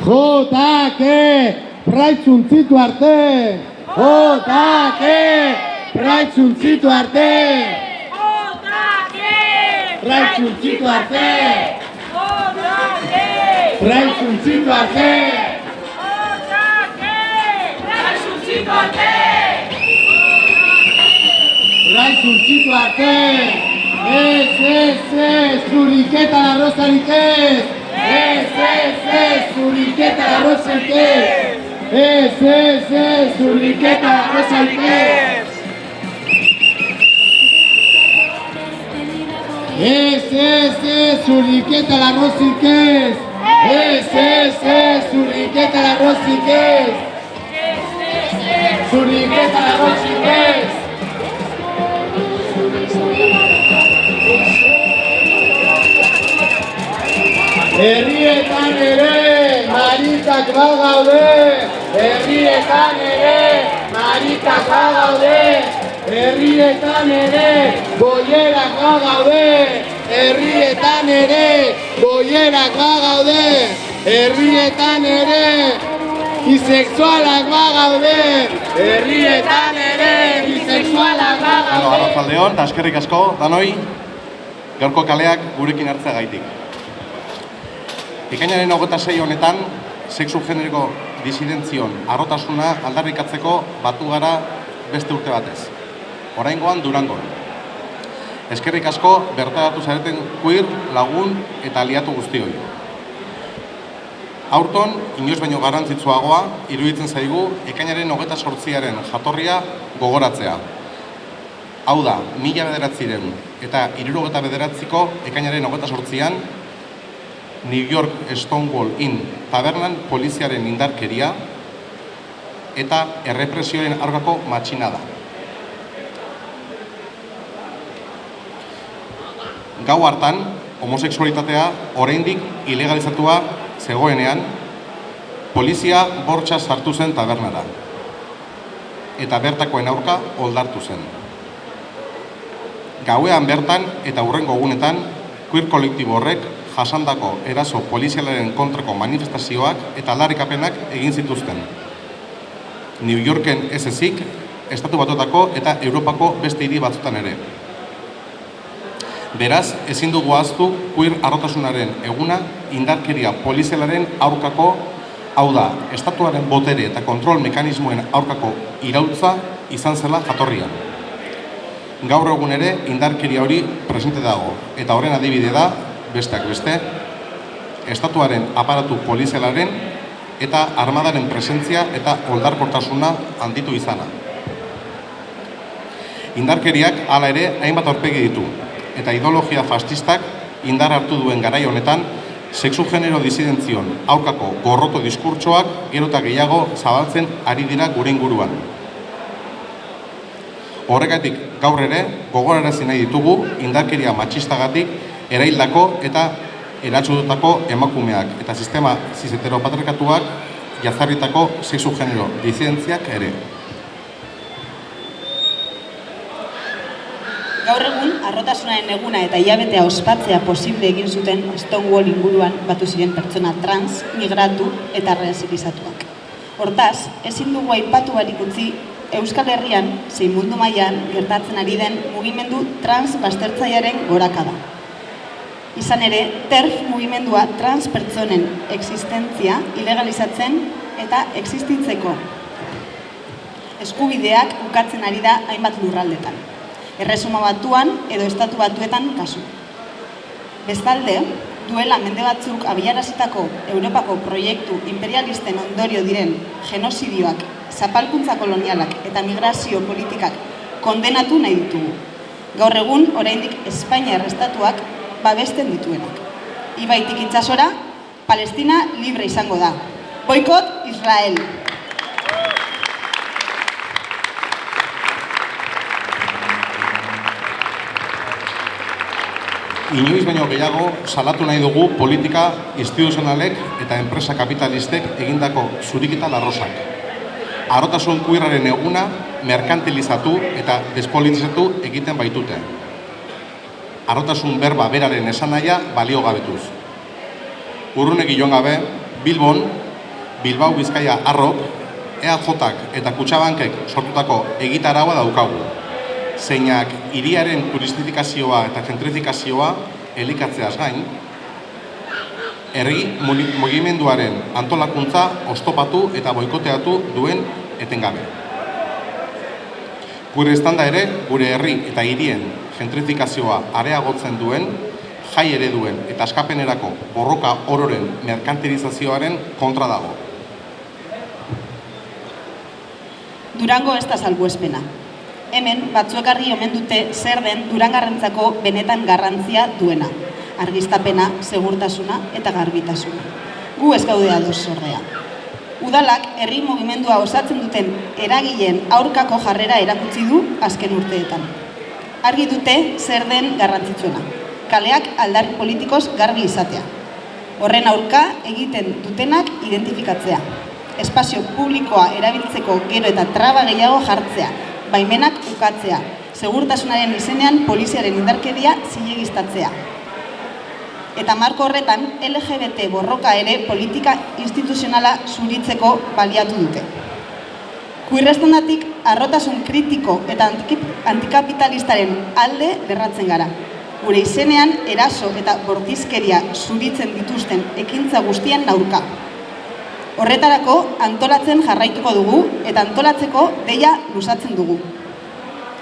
Jotake, praitzuntzitu arte! Jotake, praitzuntzitu arte! Praitzuntzitu arte! Praitzuntzitu arte! Praitzuntzitu arte! Ez, zuriketa arrozarik ez! Ez, zuriketa arrozarik ez! Ez, zuriketa arrozarik ez! Ez, zuriketa arrozarik ez! Ez, zuriketa arrozarik ez! Zuriketa arrozarik ez! Herrietan ere marikak bagaude, herrietan ere marikak bagaude, herrietan ere boierak bagaude, herrietan ere boierak bagaude, herrietan ere bisexualak bagaude, herrietan ere bisexualak bagaude. Arratsaldeon, eta eskerrik asko, danoi, gaurko kaleak gurekin hartzeagaitik. Ekainaren 26 honetan, sexu generiko disidentzion harrotasuna aldarrikatzeko batu gara beste urte batez. Oraingoan Durangon. Eskerrik asko bertaratu zareten queer, lagun eta aliatu guztioi. Aurton, inoiz baino garrantzitsuagoa, iruditzen zaigu ekainaren 28 jatorria gogoratzea. Hau da, 1900 eta 1979ko ekainaren 28an, New York Stonewall Inn tabernan poliziaren indarkeria eta errepresioaren aurkako matxinada. Gau hartan, homosexualitatea oraindik ilegalizatua zegoenean, polizia bortxa sartu zen tabernara eta bertakoen aurka oldartu zen. Gauean bertan eta hurrengo egunetan, queer kolektibo horrek jasandako eraso polizialaren kontrako manifestazioak eta aldarrikapenak egin zituzten. New Yorken ez ezik, Estatu Batuetako eta Europako beste hiri batzutan ere. Beraz, ezin dugu ahaztu queer harrotasunaren eguna indarkeria polizialaren aurkako, hau da, estatuaren botere eta kontrol mekanismoen aurkako iraultza izan zela jatorrian. Gaur egun ere indarkeria hori presente dago, eta horren adibide da, besteak beste, estatuaren aparatu polizialaren eta armadaren presentzia eta oldarkortasuna handitu izana. Indarkeriak hala ere hainbat aurpegi ditu, eta ideologia fascistak indar hartu duen garai honetan, sexu genero disidentzion aurkako gorroto diskurtsoak gero eta gehiago zabaltzen ari dira gure inguruan. Horregatik gaur ere gogorarazi nahi ditugu indarkeria matxistagatik eraildako eta eratsutako emakumeak eta sistema cis-heteropatriarkatuak jazarritako sexu genero disidentziak ere. Gaur egun, harrotasunaren eguna eta hilabetea ospatzea posible egin zuten Stonewall inguruan batu ziren pertsona trans, migratu eta razializatuak. Hortaz, ezin dugu aipatu barik utzi Euskal Herrian, zein mundu mailan gertatzen ari den mugimendu trans baztertzailearen gorakada. Izan ere, TERF mugimendua trans pertsonen existentzia ilegalizatzen eta existitzeko eskubideak ukatzen ari da hainbat lurraldetan. Erresuma Batuan edo Estatu Batuetan kasu. Bestalde, duela mende batzuk abiarazitako Europako proiektu imperialisten ondorio diren genozidioak, zapalkuntza kolonialak eta migrazio politikak kondenatu nahi ditugu. Gaur egun, oraindik Espainiar estatuak babesten dituenak. Ibaitik itsasora, Palestina libre izango da. Boikot Israel! Inoiz baino gehiago salatu nahi dugu politika instituzionalek eta enpresa kapitalistek egindako zuriketa larrosak. Harrotasun queerraren eguna merkantilizatu eta despolitizatu egiten baitute. Harrotasun berba beraren esanahia baliogabetuz. Urrunek joan gabe, Bilbon, Bilbao Bizkaia Arrok, EAJak eta Kutxabankek sortutako egitaraua daukagu, zeinak hiriaren turistifikazioa eta gentrifikazioa elikatzeaz gain, herri mugimenduaren antolakuntza oztopatu eta boikoteatu duen etengabe. Gure estanda ere, gure herri eta hirien gentrifikazioa areagotzen duen, jai ereduen eta askapenerako borroka ororen merkantilizazioaren kontra dago. Durango ez da salbuespena. Hemen batzuek argi omen dute zer den Durangarrentzako benetan garrantzia duena. Argiztapena, segurtasuna eta garbitasuna. Gu ez gaude ados ordea. Udalak herri mugimendua osatzen duten eragileen aurkako jarrera erakutsi du azken urteetan. Argi dute zer den garrantzitsuena. Kaleak aldarri politikoz garbi izatea. Horren aurka egiten dutenak identifikatzea. Espazio publikoa erabiltzeko gero eta traba gehiago jartzea, baimenak ukatzea, segurtasunaren izenean poliziaren indarkeria zilegiztatzea. Eta marko horretan, LGBT borroka ere politika instituzionala zuritzeko baliatu dute. Queerrestandatik harrotasun kritiko eta antikapitalistaren alde lerratzen gara. Gure izenean eraso eta bortizkeria zuritzen dituzten ekintza guztien aurka. Horretarako antolatzen jarraituko dugu eta antolatzeko deia luzatzen dugu.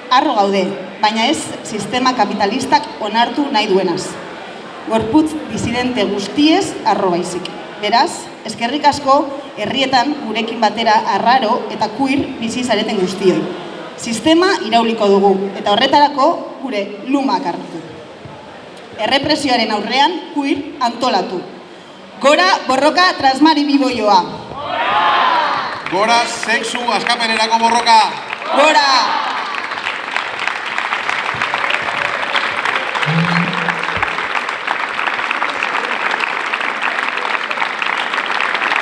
Harro gaude, baina ez sistema kapitalistak onartu nahi duenaz. Gorputz disidente guztiez arro baizik. Beraz, eskerrik asko herrietan gurekin batera arraro eta queer bizi zareten guztioi. Sistema irauliko dugu eta horretarako gure lumak hartu. Errepresioaren aurrean queer antolatu. Gora borroka transmaribiboioa. Gora sexu askapenerako borroka. Gora!